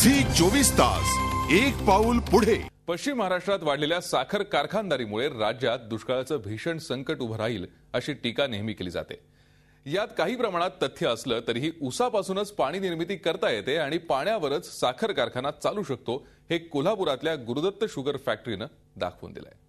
Zee 24 तास एक पाऊल पुढे। पश्चिम महाराष्ट्रात वाढलेल्या साखर कारखानदारीमुळे राज्यात दुष्काळाचं भीषण संकट उभं राहील अशी टीका नेहमी केली जाते। यात काही प्रमाणात तथ्य असलं तरीही ऊसापासूनच पाणी निर्मिती करता येते आणि पाण्यावरच साखर कारखाना चालू शकतो हे कोल्हापुरातल्या गुरुदत्त शुगर फॅक्टरीनं दाखवून दिलंय।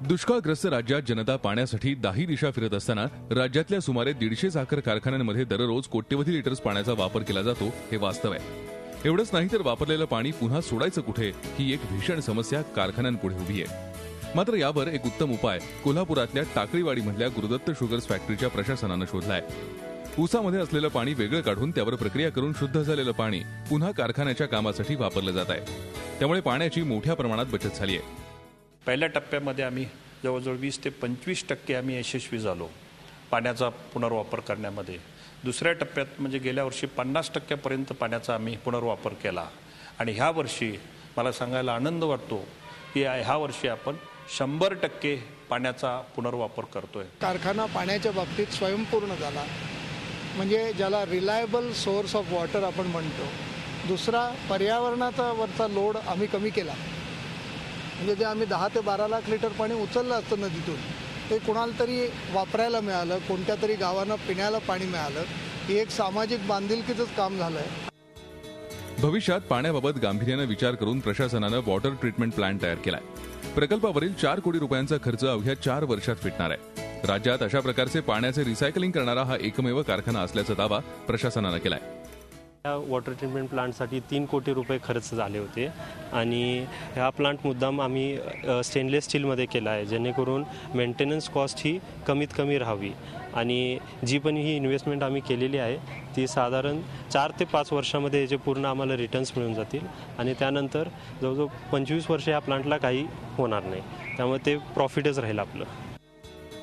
दुष्काळग्रस्त राज्यात जनता पाण्यासाठी दाही दिशा फिरत असताना राज्यातल्या सुमारे 150 साखर कारखान्यांमध्ये दररोज कोट्यवधी लिटर्स पाण्याचा वापर केला जातो हे वास्तव आहे। एवढंच नाही तर वापरलेलं पाणी पुन्हा सोडायचं कुठे ही एक भीषण समस्या कारखान्यांपुढे उभी आहे। मात्र यावर एक उत्तम उपाय कोल्हापुरातल्या टाकळीवाडीमधल्या गुरुदत्त शुगर्स फॅक्टरीच्या प्रशासनानं शोधलाय। ऊसामध्ये असलेलं पाणी वेगळं काढून त्यावर प्रक्रिया करून शुद्ध झालेलं पाणी पुन्हा कारखान्याच्या कामासाठी वापरलं जात आहे। त्यामुळे पाण्याची मोठ्या प्रमाणात बचत झाली आहे। पहिल्या टप्प्यामध्ये आम्ही जवळजवळ 20 ते 25% आम्ही यशस्वी झालो पाण्याचा पुनर्वापर करण्यामध्ये। दुसऱ्या टप्प्यात म्हणजे गेल्या वर्षी 50% पाण्याचा आम्ही पुनर्वापर केला आणि ह्या वर्षी मला सांगायला आनंद वाटतो की ह्या वर्षी आपण 100% पाण्याचा पुनर्वापर करतोय। कारखाना पाण्याच्या बाबतीत स्वयंपूर्ण झाला, म्हणजे ज्याला रिलायबल सोर्स ऑफ वॉटर आपण म्हणतो। दुसरा, पर्यावरणाचा वरचा लोड आम्ही कमी केला, म्हणजे जे आम्ही 10 ते 12 लाख लिटर पाणी उचललं असतं नदीतून ते कोणाला तरी वापरायला मिळालं, कोणत्या तरी गावांना पिण्याला पाणी मिळालं, हे एक सामाजिक बांधिलकीचंच काम झालंय। भविष्यात पाण्याबाबत गांभीर्याने विचार करून प्रशासनानं वॉटर ट्रीटमेंट प्लांट तयार केलाय। प्रकल्पावरील 4 कोटी रुपयांचा खर्च अवघ्या 4 वर्षात फिटणार आहे। राज्यात अशा प्रकारचे पाण्याचे रिसायकलिंग करणारा हा एकमेव कारखाना असल्याचा दावा प्रशासनानं केलाय। या वॉटर ट्रीटमेंट प्लांटसाठी 3 कोटी रुपये खर्च झाले होते आणि हा प्लांट मुद्दाम आम्ही स्टेनलेस स्टीलमध्ये केला आहे, जेणेकरून मेंटेनन्स कॉस्ट ही कमीत कमी राहावी आणि जी पण ही इन्व्हेस्टमेंट आम्ही केलेली आहे ती साधारण 4 ते 5 वर्षामध्ये याचे पूर्ण आम्हाला रिटर्न्स मिळून जातील आणि त्यानंतर जवळजवळ 25 वर्ष या प्लांटला काही होणार नाही, त्यामुळे ते प्रॉफिटच राहील आपलं।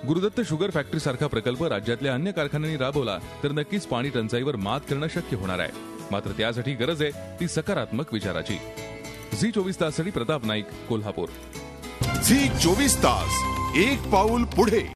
गुरुदत्त शुगर फॅक्टरी सारखा प्रकल्प राज्यातल्या अन्य कारखान्यांनी राबवला तर नक्कीच पाणी टंचाईवर मात करणं शक्य होणार आहे। मात्र त्यासाठी गरज आहे ती सकारात्मक विचाराची। झी 24 ताससाठी प्रताप नाईक, कोल्हापूर। झी 24 तास एक पाऊल पुढे।